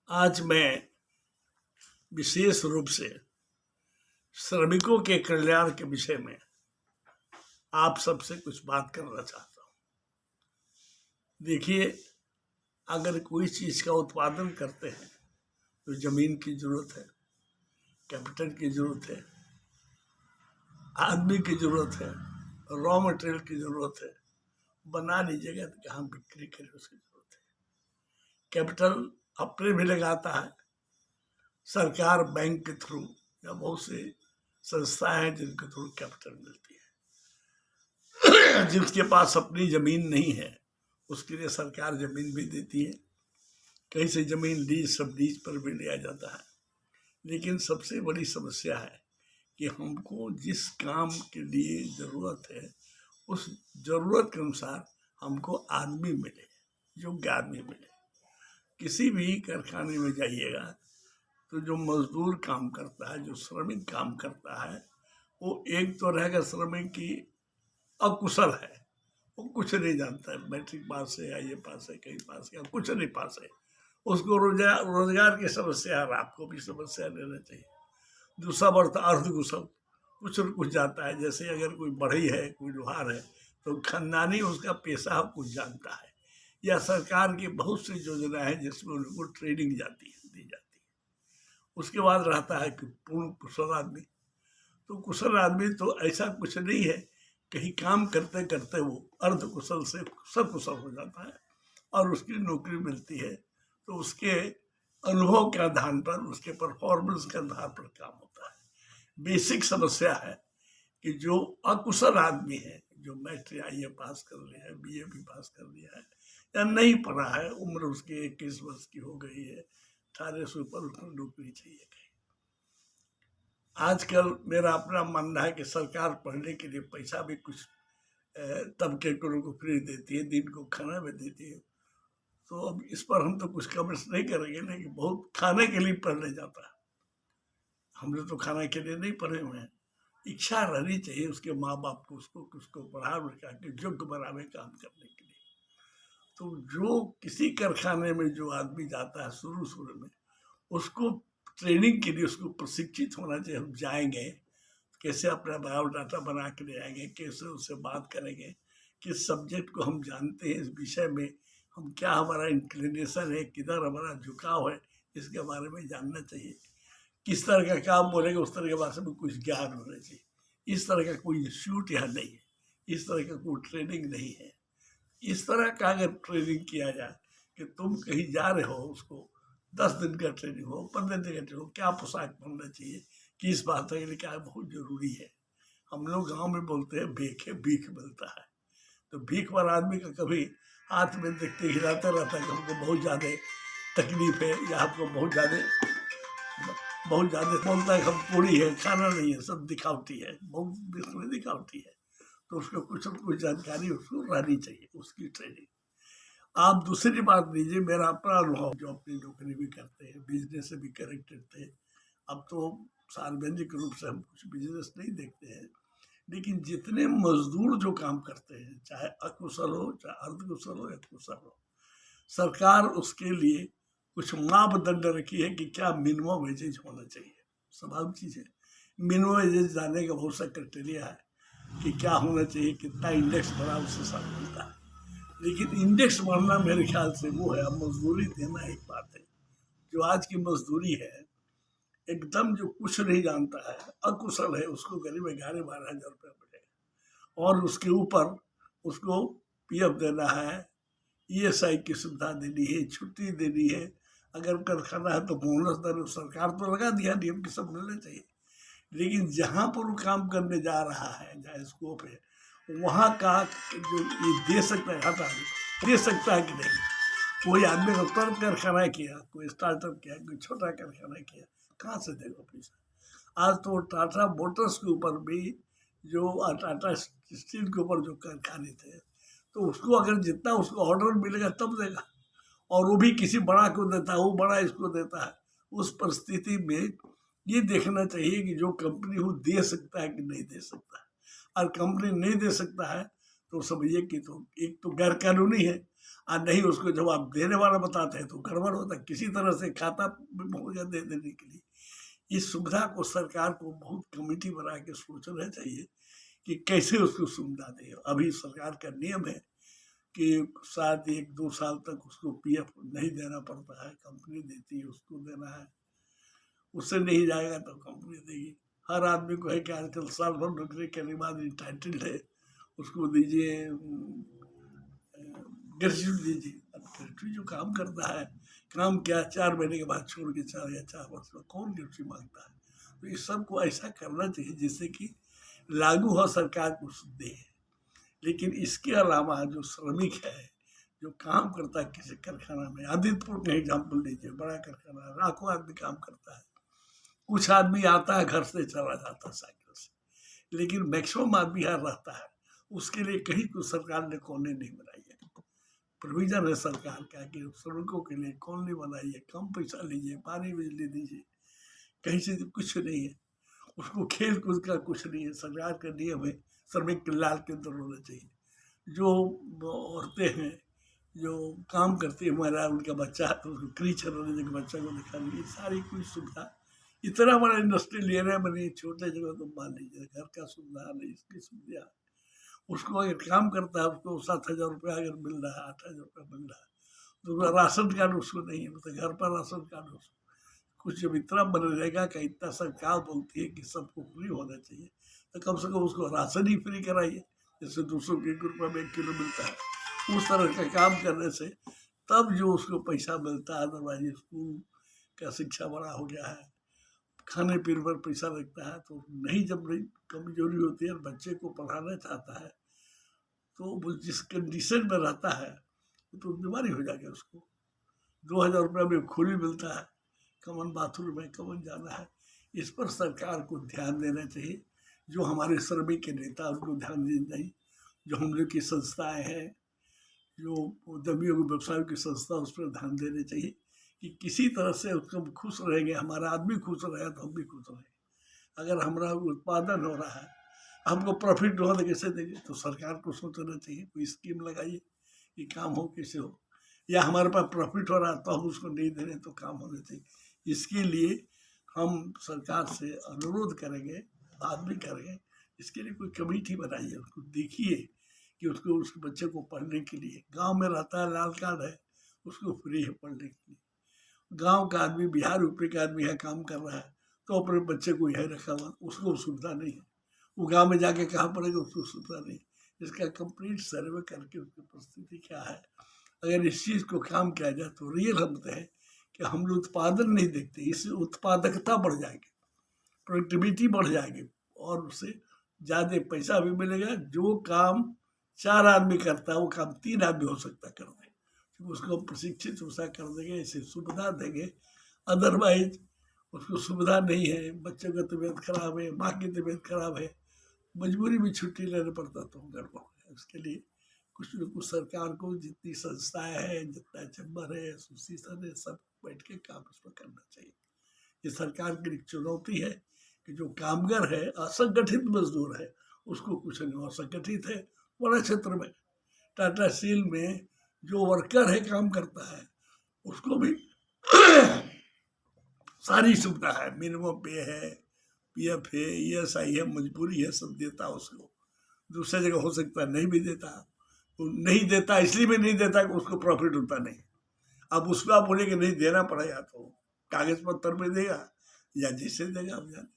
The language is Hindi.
आज मैं विशेष रूप से श्रमिकों के कल्याण के विषय में आप सबसे कुछ बात करना चाहता हूँ। देखिए, अगर कोई चीज़ का उत्पादन करते हैं तो ज़मीन की ज़रूरत है, कैपिटल की ज़रूरत है, आदमी की ज़रूरत है, रॉ मटेरियल की ज़रूरत है। बना लीजिएगा तो कहाँ बिक्री करें उसकी ज़रूरत है। कैपिटल अपने भी लगाता है, सरकार बैंक के थ्रू या बहुत से संस्थाएं हैं जिनके थ्रू कैपिटल मिलती है। जिसके पास अपनी जमीन नहीं है उसके लिए सरकार जमीन भी देती है, कहीं से जमीन लीज सब लीज पर भी लिया जाता है। लेकिन सबसे बड़ी समस्या है कि हमको जिस काम के लिए ज़रूरत है उस ज़रूरत के अनुसार हमको आदमी मिले, योग्य आदमी मिले। किसी भी कारखाने में जाइएगा तो जो मजदूर काम करता है, जो श्रमिक काम करता है, वो एक तो रहेगा श्रमिक की अकुशल है, वो कुछ नहीं जानता है, मैट्रिक पास है या ये पास है, कहीं पास है, कुछ नहीं पास है। उसको रोजगार की समस्या है, आपको भी समस्या लेना चाहिए। दूसरा बढ़ता अर्धकुशल, कुछ न कुछ जाता है। जैसे अगर कोई बढ़ई है, कोई लोहार है, तो खानदानी उसका पेशा कुछ जानता है, या सरकार की बहुत सी योजना है जिसमें उनको ट्रेनिंग दी जाती है। उसके बाद रहता है कि पूर्ण कुशल आदमी। तो कुशल आदमी तो ऐसा कुछ नहीं है, कहीं काम करते करते वो अर्ध कुशल से सकुशल हो जाता है और उसकी नौकरी मिलती है। तो उसके अनुभव के आधार पर, उसके परफॉर्मेंस के आधार पर काम होता है। बेसिक समस्या है कि जो अकुशल आदमी है, जो मैट्रिक IE पास कर लिया है, BA भी पास कर लिया है या नहीं पढ़ा है, उम्र उसकी 21 वर्ष की हो गई है, 18 से ऊपर उसको नौकरी चाहिए। आजकल मेरा अपना मानना है कि सरकार पढ़ने के लिए पैसा भी कुछ तबके को फ्री देती है, दिन को खाना भी देती है। तो अब इस पर हम तो कुछ कमेंट्स नहीं करेंगे, लेकिन बहुत खाने के लिए पढ़ने जाता है। हम लोग तो खाने के लिए नहीं पढ़े हुए हैं। इच्छा रहनी चाहिए उसके माँ बाप को, उसको पढ़ा लिखा के योग्य बनावे काम करने के लिए। तो जो किसी कारखाने में जो आदमी जाता है शुरू में, उसको ट्रेनिंग के लिए उसको प्रशिक्षित होना चाहिए। हम जाएंगे कैसे अपना बायोडाटा बना के ले आएंगे, कैसे उससे बात करेंगे, किस सब्जेक्ट को हम जानते हैं, इस विषय में हम क्या हमारा इंक्लिनेशन है, किधर हमारा झुकाव है, इसके बारे में जानना चाहिए। किस तरह का काम बोलेंगे उस तरह के बारे में कुछ ज्ञान होना चाहिए। इस तरह का कोई इंस्टीट्यूट यहाँ नहीं है, इस तरह का कोई ट्रेनिंग नहीं है। इस तरह का अगर ट्रेनिंग किया जाए कि तुम कहीं जा रहे हो, उसको 10 दिन का ट्रेनिंग हो, 15 दिन का ट्रेनिंग हो, क्या पोशाक पहनना चाहिए, किस बात के लिए क्या बहुत जरूरी है। हम लोग गांव में बोलते हैं भीख है, भीख मिलता है। तो भीख वाला आदमी का कभी हाथ में देखते हिलाता रहता है कि हमको बहुत ज़्यादा तकलीफ है, या हमको बहुत ज़्यादा बोलता है हम पूरी है, खाना नहीं है, सब दिखावटी है, बहुत इसमें दिखावटी है। तो उसको कुछ न कुछ जानकारी उसको रहनी चाहिए, उसकी ट्रेनिंग। आप दूसरी बात लीजिए, मेरा अपना अनुभव, जो अपनी नौकरी भी करते हैं, बिजनेस से भी कनेक्टेड थे। अब तो सार्वजनिक रूप से हम कुछ बिजनेस नहीं देखते हैं, लेकिन जितने मजदूर जो काम करते हैं, चाहे अकुशल हो, चाहे अर्धकुशल हो या कुशल हो, सरकार उसके लिए कुछ मापदंड रखी है कि क्या मिनिमम वेजेज होना चाहिए। स्वाभाविक चीज़ है, मिनिमम वेजेज जाने का बहुत सा क्राइटेरिया है कि क्या होना चाहिए, कितना इंडेक्स बढ़ा उससे सब मिलता है। लेकिन इंडेक्स बढ़ना मेरे ख्याल से वो है, मजदूरी देना एक बात है। जो आज की मजदूरी है, एकदम जो कुछ नहीं जानता है, अकुशल है, उसको करीब 11-12 हज़ार रुपया मिलेगा, और उसके ऊपर उसको PF देना है, ESI की सुविधा देनी है, छुट्टी देनी है, अगर कारखाना है तो बोनस दर सरकार तो लगा दिया, नियम की सब मिलना चाहिए। लेकिन जहाँ पर वो काम करने जा रहा है, जहाँ स्कोप है, वहाँ का जो ये दे सकता है, हटा दे सकता है कि नहीं। कोई आदमी ने तुरंत कारखाना किया, कोई स्टार्टअप किया, कोई छोटा कारखाना किया, कहाँ से देगा पैसा। आज तो टाटा मोटर्स के ऊपर भी, जो टाटा स्टील के ऊपर जो कारखाने थे, तो उसको अगर जितना उसको ऑर्डर मिलेगा तब देगा, और वो भी किसी बड़ा को देता है, वो बड़ा इसको देता है। उस परिस्थिति में ये देखना चाहिए कि जो कंपनी वो दे सकता है कि नहीं दे सकता है। और कंपनी नहीं दे सकता है तो समझिए कि तो एक तो गैर कानूनी है, और नहीं उसको जब आप देने वाला बताते हैं तो गड़बड़ होता है, किसी तरह से खाता हो गया दे देने के लिए। इस सुविधा को सरकार को बहुत कमेटी बना के सोचना चाहिए कि कैसे उसको सुविधा दे। अभी सरकार का नियम है कि शायद 1-2 साल तक उसको पीएफ नहीं देना पड़ता है, कंपनी देती है, उसको देना है, उससे नहीं जाएगा तो कंपनी देगी। हर आदमी को है कि आजकल साल भर नौकरी करने के बाद इंटाइटल्ड है, उसको दीजिए ग्रेजुएट दीजिए। अब ग्रेजुएट जो काम करता है, काम क्या 4 महीने के बाद छोड़ के 4 या 4 वर्ष में कौन ग्रेजुएट मांगता है। तो इस सब को ऐसा करना चाहिए जिससे कि लागू हो, सरकार को दे। लेकिन इसके अलावा जो श्रमिक है, जो काम करता है किसी कारखाना में, आदित्यपुर का एग्जाम्पल लीजिए, बड़ा कारखाना है, लाखों आदमी काम करता है। कुछ आदमी आता है घर से चला जाता है साइकिल से, लेकिन मैक्सिमम आदमी यहाँ रहता है, उसके लिए कहीं कुछ सरकार ने कॉलोनी नहीं बनाई है। प्रोविजन है सरकार का कि श्रमिकों के लिए कॉलोनी बनाइए, कम पैसा लीजिए, पानी बिजली दीजिए, कहीं से कुछ नहीं है। उसको खेल कूद का कुछ नहीं है। सरकार का नियम है श्रमिक कल्याण केंद्र होना चाहिए। जो औरतें हैं, जो काम करती है महिला, उनका बच्चा है तो उसको क्रीचर होने के बच्चा को दिखा लीजिए, सारी कुछ सुविधा। इतना बड़ा इंडस्ट्रियल एरिया बनी, छोटे जगह तो मान लीजिए, घर का सुविधा नहीं, इसकी सुविधा। उसको अगर काम करता है, उसको 7,000 रुपया अगर मिल रहा है, 8,000 रुपया मिल रहा है, तो राशन कार्ड उसको नहीं है, मतलब घर पर राशन कार्ड उसको कुछ जब इतना मनरेगा का इतना सरकार बोलती है कि सबको फ्री होना चाहिए, तो कम से कम उसको राशन ही फ्री कराइए, जैसे 200 रुपये में 1 किलो मिलता है। उस तरह का काम करने से तब जो उसको पैसा मिलता है। अदरवाइज स्कूल का शिक्षा बड़ा हो गया है, खाने पीने पर पैसा लगता है, तो नहीं, जब नहीं कमजोरी होती है और बच्चे को पढ़ाना चाहता है तो वो जिस कंडीशन में रहता है तो बीमारी हो जाएगी उसको। 2,000 रुपये में खुली मिलता है, कमन बाथरूम में कमन जाना है। इस पर सरकार को ध्यान देना चाहिए। जो हमारे श्रमिक के नेता उनको ध्यान देना चाहिए। जो हम लोग की संस्थाएं हैं, जो उद्यमियों की व्यवसायों की संस्था, उस पर ध्यान देना चाहिए कि किसी तरह से उसको खुश रहेंगे, हमारा आदमी खुश रहेगा तो हम भी खुश रहेंगे। अगर हमारा उत्पादन हो रहा है, हमको प्रॉफिट हो तो कैसे देंगे, तो सरकार को सोचना चाहिए, कोई स्कीम लगाइए कि काम हो कैसे हो। या हमारे पास प्रॉफिट हो रहा है तो हम उसको नहीं दे रहे तो काम होना चाहिए। इसके लिए हम सरकार से अनुरोध करेंगे, बात भी करेंगे, इसके लिए कोई कमेटी बनाइए, उसको देखिए कि उसको उसके बच्चे को पढ़ने के लिए, गांव में रहता है, लाल कार्ड है, उसको फ्री है पढ़ने के लिए। गांव का आदमी, बिहार यूपी का आदमी यहाँ काम कर रहा है तो अपने बच्चे को यहीं रखा हुआ, उसको सुविधा नहीं है। वो गांव में जाके कहाँ पढ़ेगा, उसको सुविधा नहीं। इसका कंप्लीट सर्वे करके उसकी परिस्थिति क्या है, अगर इस चीज़ को काम किया जाए तो रियल हम है कि हम लोग उत्पादन नहीं देखते, इससे उत्पादकता बढ़ जाएगी, प्रोडक्टिविटी बढ़ जाएगी और उससे ज़्यादा पैसा भी मिलेगा। जो काम 4 आदमी करता है वो काम 3 आदमी हो सकता कर दे, उसको प्रशिक्षित वैसा कर देंगे, ऐसे सुविधा देंगे। अदरवाइज उसको सुविधा नहीं है, बच्चों का तबीयत खराब है, माँ की तबीयत खराब है, मजबूरी में छुट्टी लेना पड़ता तो गड़बड़ है। उसके लिए कुछ न कुछ सरकार को, जितनी संस्थाएं हैं, जितना चैम्बर है, एसोसिएशन है, सब बैठ के काम इस पर करना चाहिए। ये सरकार की एक चुनौती है कि जो कामगार है, असंगठित मजदूर है, उसको कुछ नहीं, असंगठित है बड़ा क्षेत्र में, टाटा स्टील में जो वर्कर है, काम करता है, उसको भी सारी सुविधा है, मिनिमम पे है, पीएफ है, ईएसआई है, मजबूरी है, सब देता है उसको। दूसरी जगह हो सकता है नहीं भी देता, वो नहीं देता इसलिए भी नहीं देता कि उसको प्रॉफिट होता नहीं। अब उसको आप बोले कि नहीं देना पड़ेगा तो कागज पत्थर में देगा या जिससे देगा, हम जाने।